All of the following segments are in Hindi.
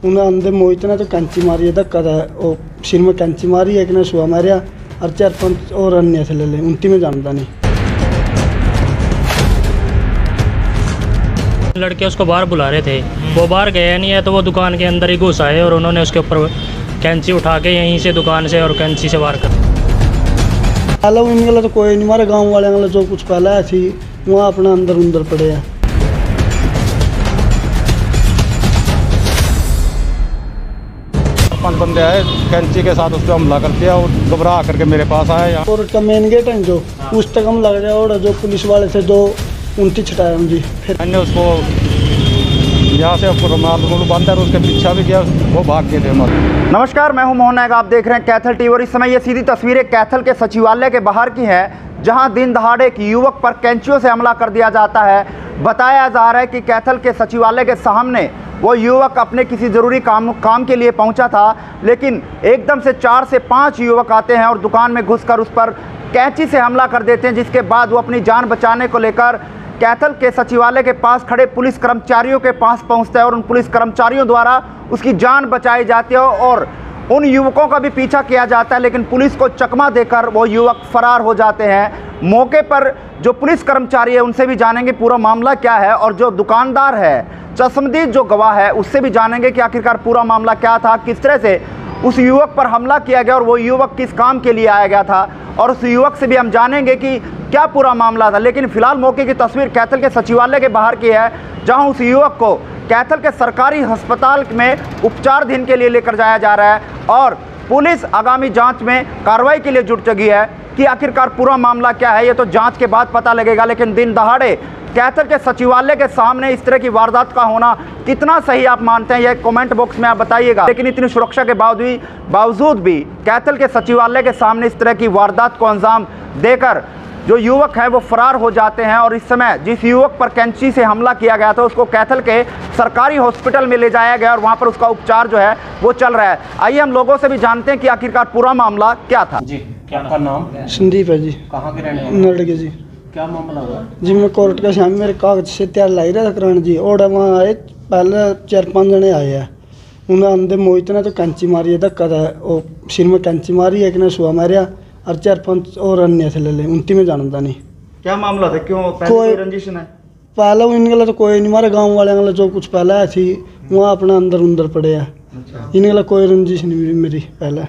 उन्हें अंदर मोहित ने तो कैंची मारी है, धक्का था वो सिर में कैंची मारी, एक ने सुहा मारिया और 4-5 और अन्य थे ले उनती में जानता नहीं। लड़के उसको बाहर बुला रहे थे, वो बाहर गया नहीं है तो वो दुकान के अंदर ही घुस आए और उन्होंने उसके ऊपर कैंची उठा के यहीं से दुकान से और कैंची से वार कर। पहले उनके तो कोई नहीं, हमारे गांव वाले जो कुछ पहले थी वहाँ अपना अंदर पड़े हैं। 5 बंदे आए, कैंची के साथ उस पर हमला कर दिया और घबरा करके मेरे पास आया यहाँ। और का मेन गेट है जो उस तक हम लग जाए और जो पुलिस वाले थे 2 उनती छटाए हम जी। फिर मैंने उसको यहाँ से रुमाल बांधा, उसके पीछा भी गया, वो भाग गए थे हमारे। नमस्कार, मैं हूं मोहन नायक, आप देख रहे हैं कैथल टीवी और इस समय ये सीधी तस्वीरें कैथल के सचिवालय के बाहर की है, जहां दिन दहाड़े एक युवक पर कैंचियों से हमला कर दिया जाता है। बताया जा रहा है कि कैथल के सचिवालय के सामने वो युवक अपने किसी ज़रूरी काम के लिए पहुंचा था, लेकिन एकदम से 4 से 5 युवक आते हैं और दुकान में घुसकर उस पर कैंची से हमला कर देते हैं, जिसके बाद वो अपनी जान बचाने को लेकर कैथल के सचिवालय के पास खड़े पुलिस कर्मचारियों के पास पहुंचता है और उन पुलिस कर्मचारियों द्वारा उसकी जान बचाई जाती है और उन युवकों का भी पीछा किया जाता है, लेकिन पुलिस को चकमा देकर वो युवक फरार हो जाते हैं। मौके पर जो पुलिस कर्मचारी है उनसे भी जानेंगे पूरा मामला क्या है, और जो दुकानदार है, चश्मदीद जो गवाह है, उससे भी जानेंगे कि आखिरकार पूरा मामला क्या था, किस तरह से उस युवक पर हमला किया गया और वो युवक किस काम के लिए आया गया था, और उस युवक से भी हम जानेंगे कि क्या पूरा मामला था। लेकिन फिलहाल मौके की तस्वीर कैथल के सचिवालय के बाहर की है, जहां उस युवक को कैथल के सरकारी अस्पताल में उपचाराधीन के लिए लेकर जाया जा रहा है और पुलिस आगामी जांच में कार्रवाई के लिए जुट चुकी है कि आखिरकार पूरा मामला क्या है, ये तो जांच के बाद पता लगेगा। लेकिन दिन दहाड़े कैथल के सचिवालय के सामने इस तरह की वारदात का होना कितना सही आप मानते हैं, यह कमेंट बॉक्स में आप बताइएगा। लेकिन इतनी सुरक्षा के बावजूद भी कैथल के सचिवालय के सामने इस तरह की वारदात को अंजाम देकर जो युवक है वो फरार हो जाते हैं और इस समय जिस युवक पर कैंची से हमला किया गया था उसको कैथल के सरकारी हॉस्पिटल में ले जाया गया और वहां पर उसका उपचार जो है वो चल रहा है। आइए हम लोगों से भी जानते हैं कि आखिरकार पूरा मामला क्या था। जी, क्या आपका नाम? संदीप है जी। कहाँ के रहने वाले? नड़के जी। क्या मामला हुआ जी? मैं कोर्ट का सामने मेरे कागज से तैयार लाई रहा था कराने जी, और वहाँ आए पहले 4-5 जने आए हैं, उन्हें अंदर मोहित ने तो कैंची मारी है, धक्का था वो सिर में कैंची मारी, एक ने सुहा मारिया और 4-5 और अन्य थे ले उनती में जानता नहीं। क्या मामला था, क्यों कोई रंजिश है? पहले इनके तो कोई नहीं, हमारे गांव वाले जो कुछ पहले थी वहाँ अपना अंदर पड़े हैं। इनके कोई रंजिश नहीं मेरी। पहले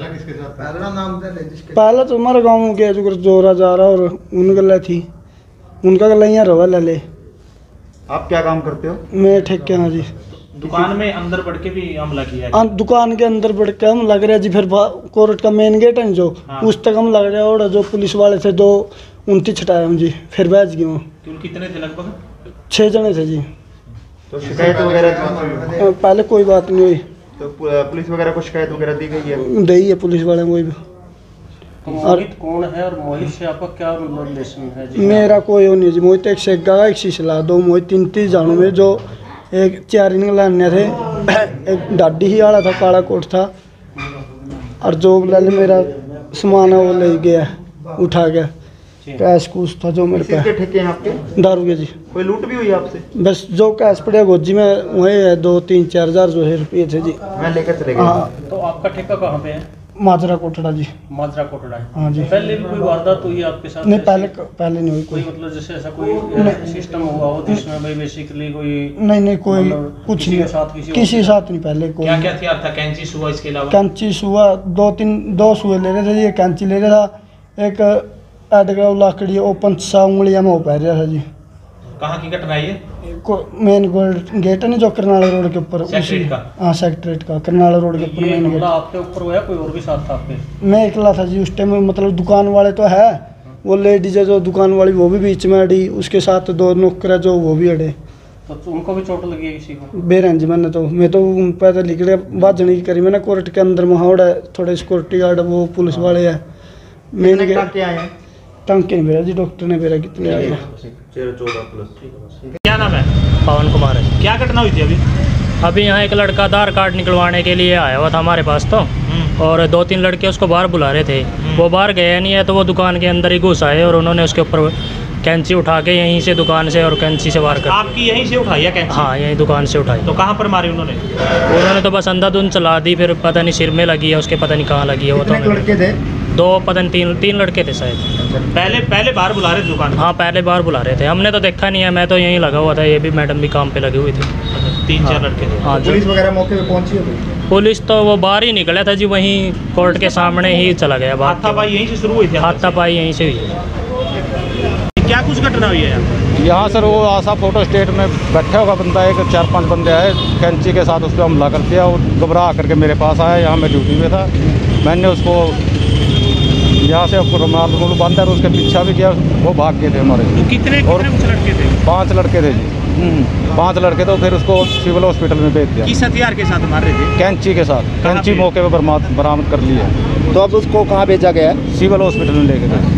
किसके साथ? पहले तो हमारे गाँव के जो जोरा जा रहा और उनके थी, उनका गला यहाँ रवा ले। आप क्या काम करते हो? मैं ठेके। हाँ जी। दुकान में अंदर बढ़ के भी हमला किया? दुकान के अंदर बढ़ के हम लग रहे जी, फिर कोर्ट का मेन गेट है जो उस तक हम लग रहे और जो पुलिस वाले थे 2 उनती छटाए हम जी, फिर बैठ गए। कितने थे? लगभग 6 जने थे जी। तो शिकायत वगैरह पहले कोई बात नहीं हुई, तो पुलिस वगैरह को शिकायत वगैरह दी गई है? दी है पुलिस वाले कोई भी। तो मोहित कौन है और मोहित से आपका क्या रिलेशन है जी? मेरा कोई नहीं जी, मोहित एक सेगा एक शीशला 2 मोहित 3 जानू में, जो एक 4 लाने थे, एक डाडी ही वाला था, काला कोट था, और जो मेरा सामान है वो ले गया, उठा गया, कैश कुछ था जो मेरे पे। ठेके हैं आपके? दारू के जी। कोई लूट भी हुई आपसे? बस जो कैश पड़े गोजी में वही है, 2-3-4 हज़ार जो है रुपये थे जी। मैं लेकर चले गए। हाँ। तो आपका ठेका कहाँ पे है? माजरा कोटड़ा जी। माजरा कोटड़ा है। हाँ जी। पहले भी कोई वारदात हुई है आपके साथ? नहीं, पहले नहीं हुई कोई। मतलब जैसे ऐसा कोई सिस्टम हुआ हो जिसमें भाई बेसिकली कोई? नहीं कोई कुछ नहीं, किसी साथ नहीं पहले कोई। क्या क्या हथियार था? कैंची सुआ, इसके अलावा? कैंची सुआ 2 सुए ले रहे थे जी, कैंची ले रहा था, एक अडगा लाकड़ी वो 5 उंगलियां में वो पहन रहा था जी। कहाँ की घटना है? मेन गेट है नहीं जो करनाला रोड के ऊपर, उसी। हाँ, सेक्रेटरेट का करनाला रोड के ऊपर मेन गेट। आपके ऊपर हुआ, कोई और भी साथ था आपके? मैं अकेला था जी उस टाइम, मतलब दुकान वाले तो है, वो लेडीज है जो दुकान वाली वो भी बीच में अड़ी, उसके साथ 2 नौकर है जो वो भी अड़े। तो उनको भी चोट लगी है किसी को? बेरंज जी, मैं तो उन पर तो लिख रहा बाजने की करी मैंने कोर्ट के अंदर वहाँ थोड़े सिक्योरिटी गार्ड वो पुलिस वाले है। मेन गेट टंके नहीं बेरा जी, डॉक्टर ने बेरा कितने आए? 14 प्लस। क्या नाम है? पवन कुमार है। क्या घटना हुई थी अभी यहाँ एक लड़का आधार कार्ड निकलवाने के लिए आया हुआ था हमारे पास तो, और 2-3 लड़के उसको बाहर बुला रहे थे, वो बाहर गया नहीं है तो वो दुकान के अंदर ही घुस आए और उन्होंने उसके ऊपर कैंची उठा के यहीं से दुकान से और कैंची से वार कर दिया। आपकी यहीं से उठाई है कैंची? हाँ, यहीं दुकान से उठाई। तो कहाँ पर मारी उन्होंने? उन्होंने तो बस अंधाधुंध चला दी, फिर पता नहीं सिर में लगी है उसके, पता नहीं कहाँ लगी है वो। तो कितने लड़के थे? दो, पता नहीं तीन लड़के थे शायद। पहले बाहर बुला रहे थे दुकान में? हाँ, पहले बार बुला रहे थे, हमने तो देखा नहीं है, मैं तो यहीं लगा हुआ था, ये भी मैडम भी काम पे लगी हुई थी। 3-4 लड़के थे। हाँ, पुलिस वगैरह मौके पे पहुंची है? पुलिस तो वो बाहर ही निकला था जी, वहीं कोर्ट के सामने ही चला गया बाहर। हाथापाई यहीं से शुरू हुई थी? हाथापाई यहीं से हुई है। क्या कुछ घटना हुई है यहाँ? यहाँ सर वो आशा फोटो स्टेट में बैठा होगा बंदा, एक 4-5 बंदे आए कैंची के साथ उस पर हमला कर दिया। वो घबरा करके मेरे पास आया, यहाँ मैं ड्यूटी में था, मैंने उसको यहाँ से रुमाल बांधा और उसके पीछा भी किया, वो भाग गए थे हमारे। तो कितने कुछ लड़के थे? 5 लड़के थे जी। 5 लड़के तो फिर उसको सिविल हॉस्पिटल में भेज दिया। किस हथियार के साथ मार रहे थे? कैंची के साथ। कैंची पे? मौके पर बरामद कर ली है। तो अब उसको कहाँ भेजा गया है? सिविल हॉस्पिटल में लेके गए।